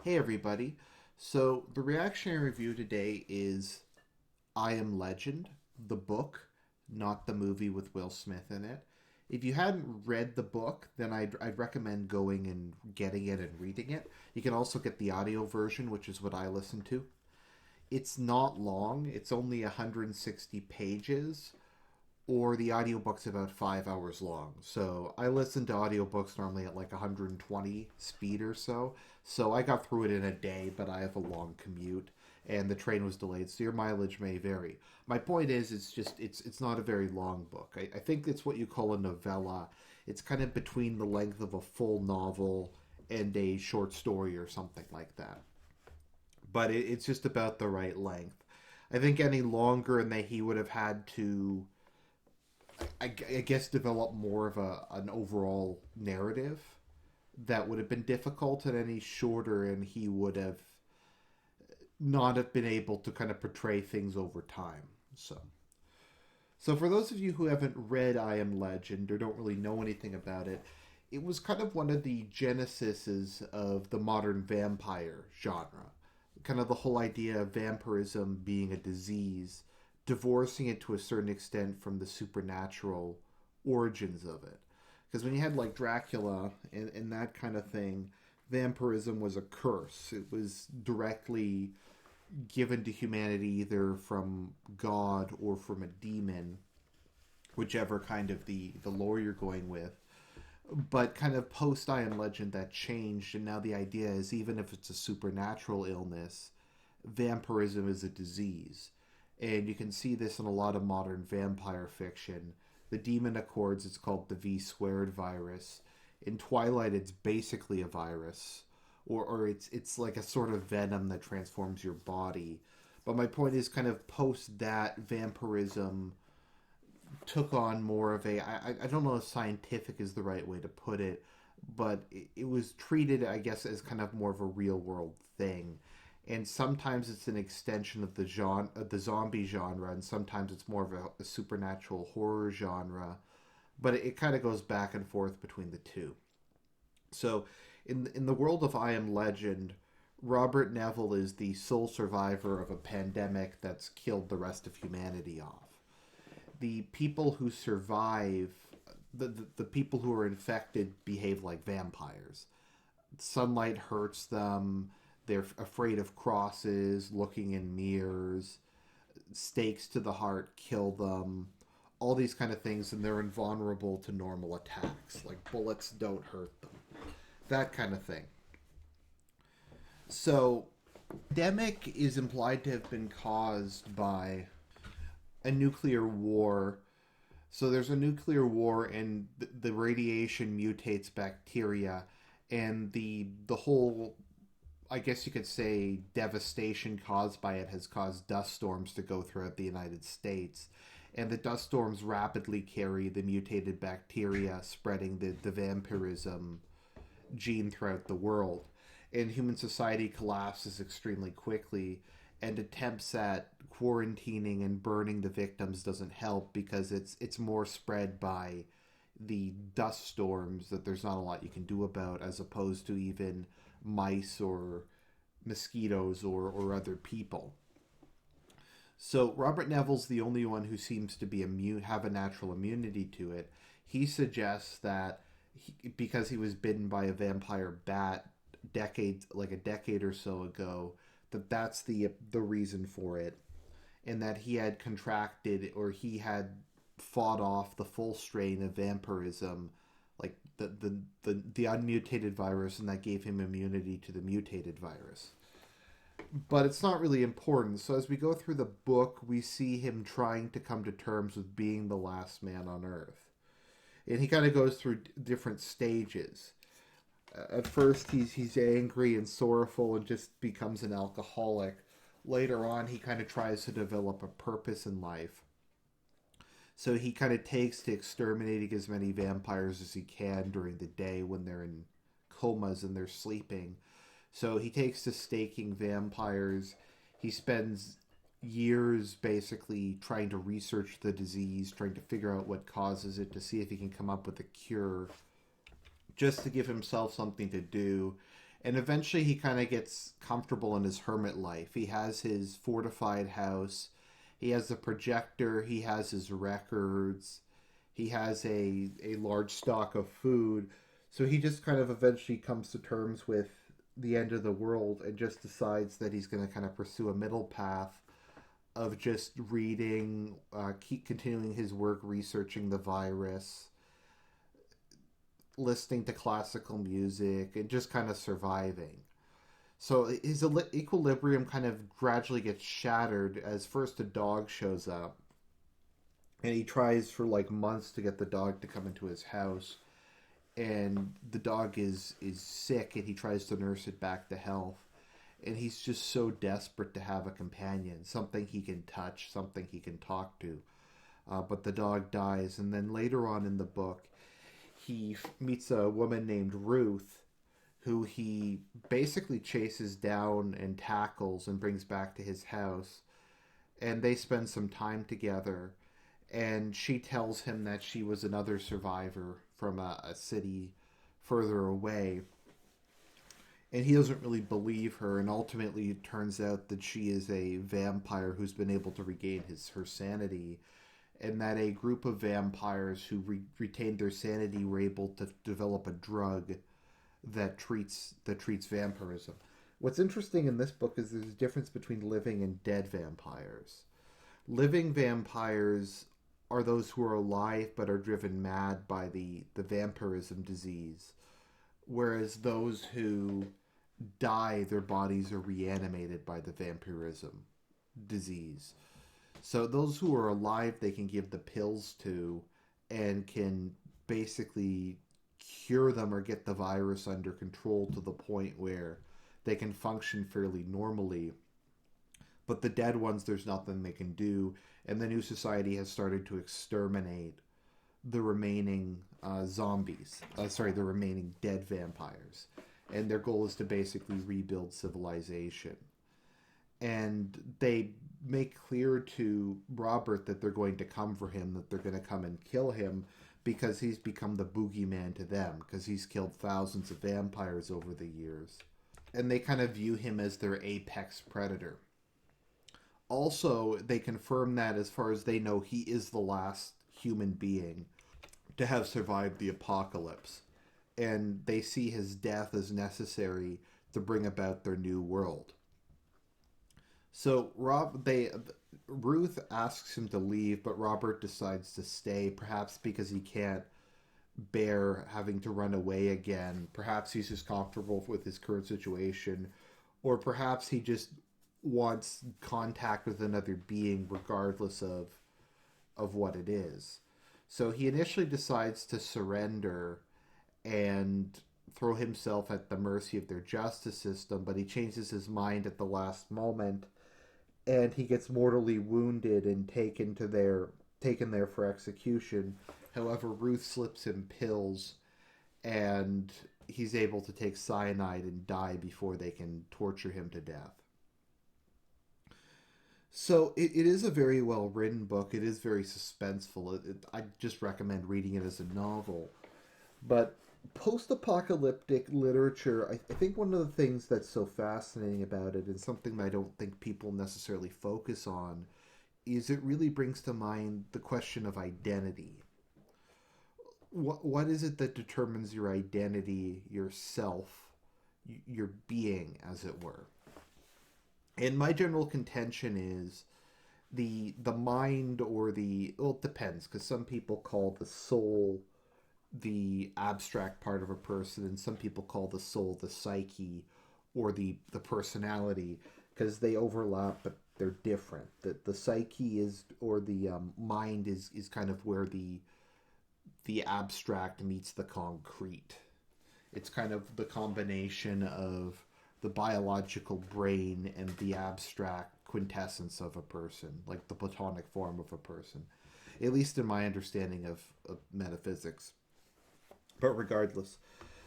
Hey everybody. So the reactionary review today is I Am Legend, the book, not the movie with Will Smith in it. If you hadn't read the book, then I'd recommend going and getting it and reading it. You can also get the audio version, which is what I listen to. It's not long, it's only 160 pages, or the audiobook's about 5 hours long. So I listen to audiobooks normally at like 120 speed or so. So I got through it in a day, but I have a long commute and the train was delayed, so your mileage may vary. My point is, it's not a very long book. I think it's what you call a novella. It's kind of between the length of a full novel and a short story or something like that. But it's just about the right length. I think any longer, and that he would have had to I guess develop more of an overall narrative that would have been difficult, and any shorter and he would have not have been able to kind of portray things over time. So for those of you who haven't read I Am Legend or don't really know anything about it, it was kind of one of the genesises of the modern vampire genre. Kind of the whole idea of vampirism being a disease, divorcing it to a certain extent from the supernatural origins of it. Because when you had like Dracula and that kind of thing, vampirism was a curse. It was directly given to humanity either from God or from a demon, whichever kind of the lore you're going with. But kind of post I Am Legend, that changed, and now the idea is even if it's a supernatural illness, vampirism is a disease. And you can see this in a lot of modern vampire fiction. The Demon Accords, it's called the V squared virus. In Twilight, it's basically a virus, or it's like a sort of venom that transforms your body. But my point is, kind of post that, vampirism took on more of I don't know if scientific is the right way to put it, but it was treated, I guess, as kind of more of a real world thing. And sometimes it's an extension of the zombie genre, and sometimes it's more of a supernatural horror genre. But it kind of goes back and forth between the two. So, in the world of I Am Legend, Robert Neville is the sole survivor of a pandemic that's killed the rest of humanity off. The people who survive, the people who are infected, behave like vampires. Sunlight hurts them. They're afraid of crosses, looking in mirrors, stakes to the heart kill them, all these kind of things, and they're invulnerable to normal attacks. Like bullets don't hurt them, that kind of thing. So, pandemic is implied to have been caused by a nuclear war. So there's a nuclear war, and the radiation mutates bacteria, and the whole, I guess you could say, devastation caused by it has caused dust storms to go throughout the United States. And the dust storms rapidly carry the mutated bacteria, spreading the vampirism gene throughout the world. And human society collapses extremely quickly, and attempts at quarantining and burning the victims doesn't help because it's more spread by the dust storms that there's not a lot you can do about, as opposed to even mice or mosquitoes or other people. So Robert Neville's the only one who seems to be immune, have a natural immunity to it. He suggests that because he was bitten by a vampire bat like a decade or so ago, that's the reason for it, and that he had contracted, or he had fought off the full strain of vampirism, like the unmutated virus, and that gave him immunity to the mutated virus. But it's not really important. So as we go through the book, we see him trying to come to terms with being the last man on Earth, and he kind of goes through different stages. At first, he's angry and sorrowful and just becomes an alcoholic. Later on, he kind of tries to develop a purpose in life. So he kind of takes to exterminating as many vampires as he can during the day when they're in comas and they're sleeping. So he takes to staking vampires. He spends years basically trying to research the disease, trying to figure out what causes it, to see if he can come up with a cure, just to give himself something to do. And eventually he kind of gets comfortable in his hermit life. He has his fortified house, he has a projector, he has his records, he has a large stock of food. So he just kind of eventually comes to terms with the end of the world and just decides that he's going to kind of pursue a middle path of just reading, keep continuing his work, researching the virus, listening to classical music, and just kind of surviving. So his equilibrium kind of gradually gets shattered as first a dog shows up, and he tries for like months to get the dog to come into his house, and the dog is sick, and he tries to nurse it back to health, and he's just so desperate to have a companion, something he can touch, something he can talk to. But the dog dies, and then later on in the book, he meets a woman named Ruth, who he basically chases down and tackles and brings back to his house. And they spend some time together. And she tells him that she was another survivor from a city further away. And he doesn't really believe her. And ultimately, it turns out that she is a vampire who's been able to regain her sanity. And that a group of vampires who retained their sanity were able to develop a drug that treats vampirism. What's interesting in this book is there's a difference between living and dead vampires. Living vampires are those who are alive but are driven mad by the vampirism disease, whereas those who die, their bodies are reanimated by the vampirism disease. So those who are alive, they can give the pills to and can basically cure them or get the virus under control to the point where they can function fairly normally. But the dead ones, there's nothing they can do. And the new society has started to exterminate the remaining zombies. The remaining dead vampires. And their goal is to basically rebuild civilization. And they make clear to Robert that they're going to come for him, that they're going to come and kill him because he's become the boogeyman to them, because he's killed thousands of vampires over the years. And they kind of view him as their apex predator. Also, they confirm that as far as they know, he is the last human being to have survived the apocalypse. And they see his death as necessary to bring about their new world. So Ruth asks him to leave, but Robert decides to stay, perhaps because he can't bear having to run away again. Perhaps he's just comfortable with his current situation, or perhaps he just wants contact with another being regardless of what it is. So he initially decides to surrender and throw himself at the mercy of their justice system, but he changes his mind at the last moment, and he gets mortally wounded and taken there for execution. However, Ruth slips him pills, and he's able to take cyanide and die before they can torture him to death. So it is a very well written book. It is very suspenseful. I just recommend reading it as a novel. But post-apocalyptic literature, I think one of the things that's so fascinating about it, and something that I don't think people necessarily focus on, is it really brings to mind the question of identity. What is it that determines your identity, yourself, your being, as it were? And my general contention is the mind, or it depends, because some people call the soul the abstract part of a person, and some people call the soul the psyche, or the personality, because they overlap, but they're different. The psyche is, or the mind is kind of where the abstract meets the concrete. It's kind of the combination of the biological brain and the abstract quintessence of a person, like the Platonic form of a person, at least in my understanding of metaphysics. But regardless,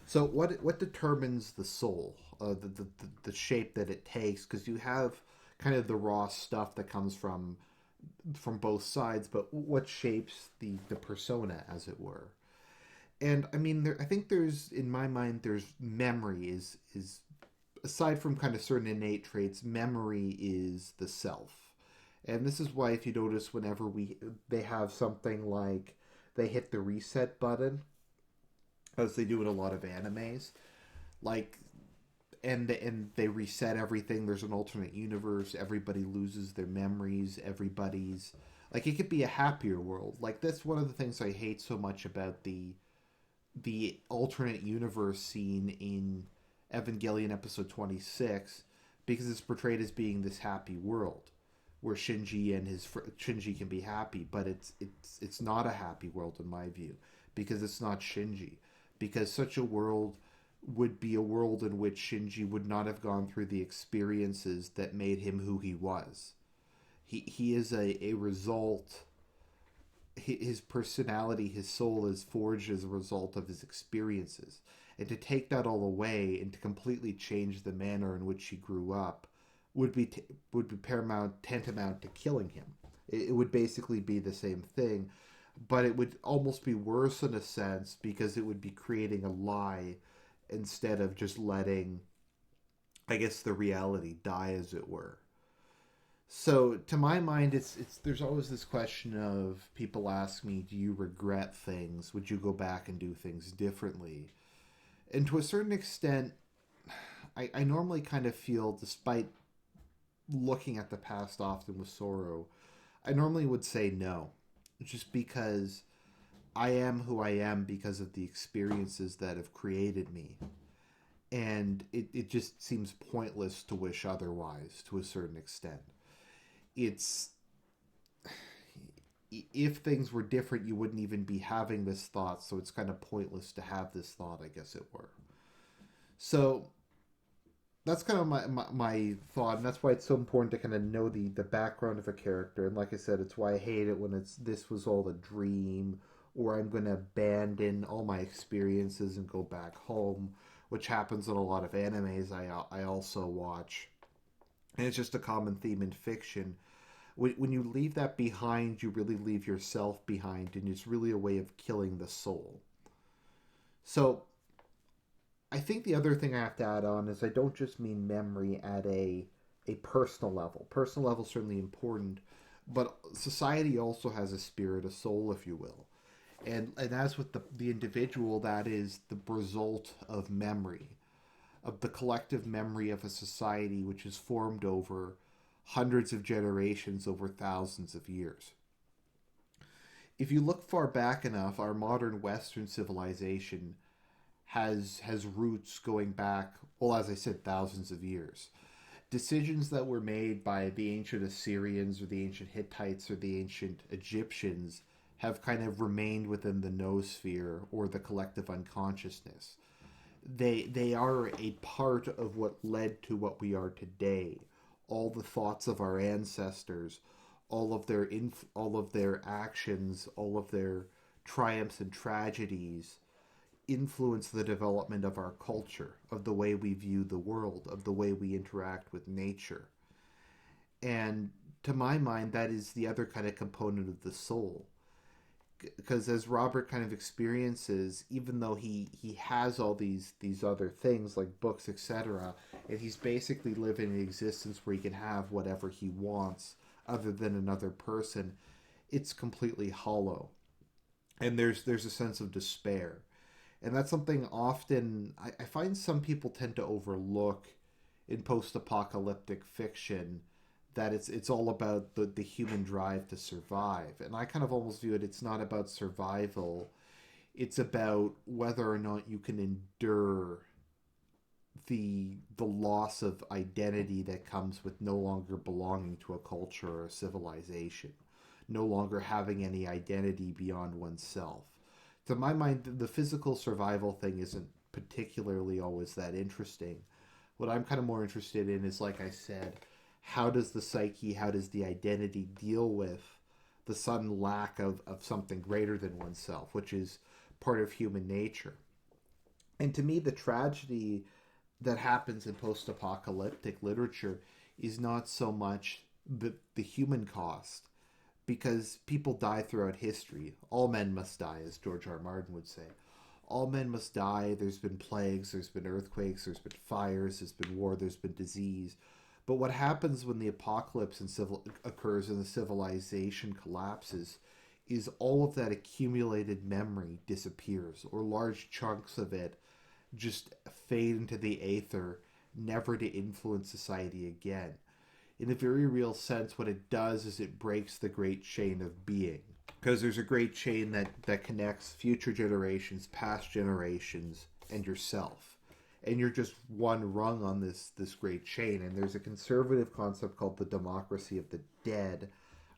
so what determines the soul, the shape that it takes? Because you have kind of the raw stuff that comes from both sides, but what shapes the persona, as it were? And I mean, I think there's, in my mind, there's memory is aside from kind of certain innate traits, memory is the self. And this is why, if you notice, whenever they have something like they hit the reset button, as they do in a lot of animes, like and they reset everything. There's an alternate universe. Everybody loses their memories. Everybody's like, it could be a happier world. Like, that's one of the things I hate so much about the alternate universe scene in Evangelion episode 26, because it's portrayed as being this happy world where Shinji can be happy, but it's not a happy world in my view, because it's not Shinji, because such a world would be a world in which Shinji would not have gone through the experiences that made him who he was. He is a result. His personality, his soul is forged as a result of his experiences. And to take that all away and to completely change the manner in which he grew up would be paramount, tantamount to killing him. It would basically be the same thing, but it would almost be worse in a sense, because it would be creating a lie instead of just letting, I guess, the reality die, as it were. So to my mind, it's there's always this question of, people ask me, do you regret things? Would you go back and do things differently? And to a certain extent, I normally kind of feel, despite looking at the past often with sorrow, I normally would say no, just because I am who I am because of the experiences that have created me. And it just seems pointless to wish otherwise, to a certain extent. It's, if things were different, you wouldn't even be having this thought, so it's kind of pointless to have this thought, I guess it were. So that's kind of my thought, and that's why it's so important to kind of know the background of a character. And like I said, it's why I hate it when it's, this was all a dream, or I'm going to abandon all my experiences and go back home, which happens in a lot of animes I also watch. And it's just a common theme in fiction. When you leave that behind, you really leave yourself behind, and it's really a way of killing the soul. So I think the other thing I have to add on is, I don't just mean memory at a personal level. Personal level is certainly important, but society also has a spirit, a soul, if you will. And as with the individual, that is the result of memory, of the collective memory of a society which is formed over hundreds of generations, over thousands of years. If you look far back enough, our modern Western civilization has roots going back, well, as I said, thousands of years. Decisions that were made by the ancient Assyrians or the ancient Hittites or the ancient Egyptians have kind of remained within the noosphere, or the collective unconsciousness. They are a part of what led to what we are today. All the thoughts of our ancestors, all of their actions, all of their triumphs and tragedies influence the development of our culture, of the way we view the world, of the way we interact with nature. And to my mind, that is the other kind of component of the soul. Because as Robert kind of experiences, even though he has all these other things like books, etc., and he's basically living an existence where he can have whatever he wants other than another person, it's completely hollow. And there's a sense of despair. And that's something often I find some people tend to overlook in post-apocalyptic fiction, that it's all about the human drive to survive. And I kind of almost view it, it's not about survival. It's about whether or not you can endure the loss of identity that comes with no longer belonging to a culture or a civilization, no longer having any identity beyond oneself. To my mind, the physical survival thing isn't particularly always that interesting. What I'm kind of more interested in is, like I said, how does the psyche, how does the identity deal with the sudden lack of something greater than oneself, which is part of human nature. And to me, the tragedy that happens in post-apocalyptic literature is not so much the human cost, because people die throughout history. All men must die, as George R. Martin would say. all men must die. There's been plagues, there's been earthquakes, there's been fires, there's been war, there's been disease. But what happens when the apocalypse occurs and the civilization collapses is all of that accumulated memory disappears, or large chunks of it just fade into the aether, never to influence society again. In a very real sense, what it does is it breaks the great chain of being. Because there's a great chain that connects future generations, past generations, and yourself. And you're just one rung on this great chain. And there's a conservative concept called the democracy of the dead.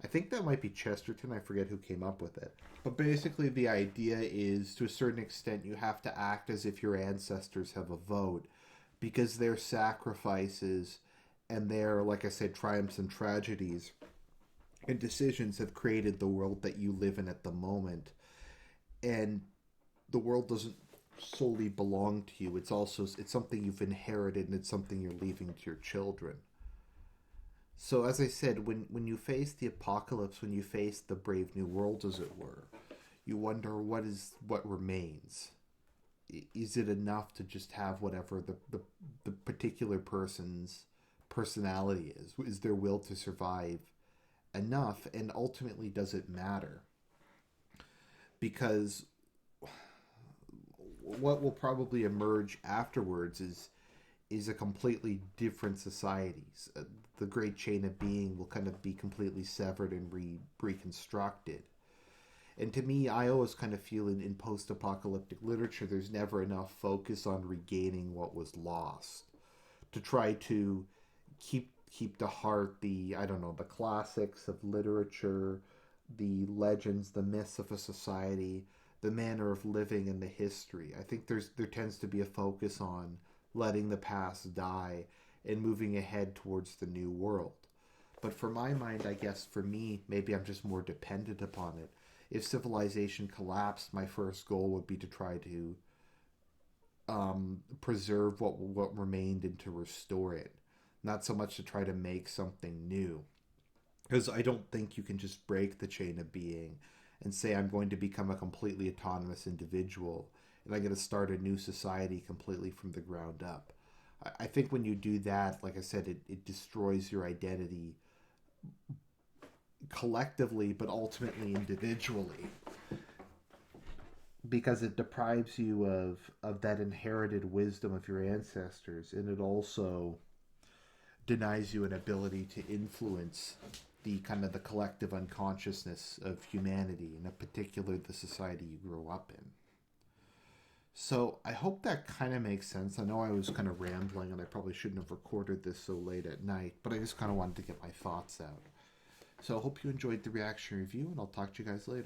I think that might be Chesterton. I forget who came up with it. But basically, the idea is, to a certain extent, you have to act as if your ancestors have a vote, because their sacrifices and their, like I said, triumphs and tragedies and decisions have created the world that you live in at the moment. And the world doesn't solely belong to you. It's something you've inherited, and it's something you're leaving to your children. So as I said, when you face the apocalypse, when you face the brave new world, as it were, you wonder what remains. Is it enough to just have whatever the particular person's personality is? Is their will to survive enough? And ultimately, does it matter? Because what will probably emerge afterwards is a completely different society. The great chain of being will kind of be completely severed and reconstructed. And to me, I always kind of feel in post-apocalyptic literature, there's never enough focus on regaining what was lost. To try to keep to heart the, I don't know, the classics of literature, the legends, the myths of a society, the manner of living, and the history. I think there tends to be a focus on letting the past die and moving ahead towards the new world. But for my mind, I guess for me, maybe I'm just more dependent upon it. If civilization collapsed, my first goal would be to try to preserve what remained and to restore it, not so much to try to make something new. Because I don't think you can just break the chain of being and say, I'm going to become a completely autonomous individual and I'm going to start a new society completely from the ground up. I think when you do that, like I said, it destroys your identity collectively, but ultimately individually, because it deprives you of that inherited wisdom of your ancestors, and it also denies you an ability to influence the kind of the collective unconsciousness of humanity, and in particular the society you grew up in. So I hope that kind of makes sense. I know I was kind of rambling and I probably shouldn't have recorded this so late at night, but I just kind of wanted to get my thoughts out. So I hope you enjoyed the reaction review, and I'll talk to you guys later.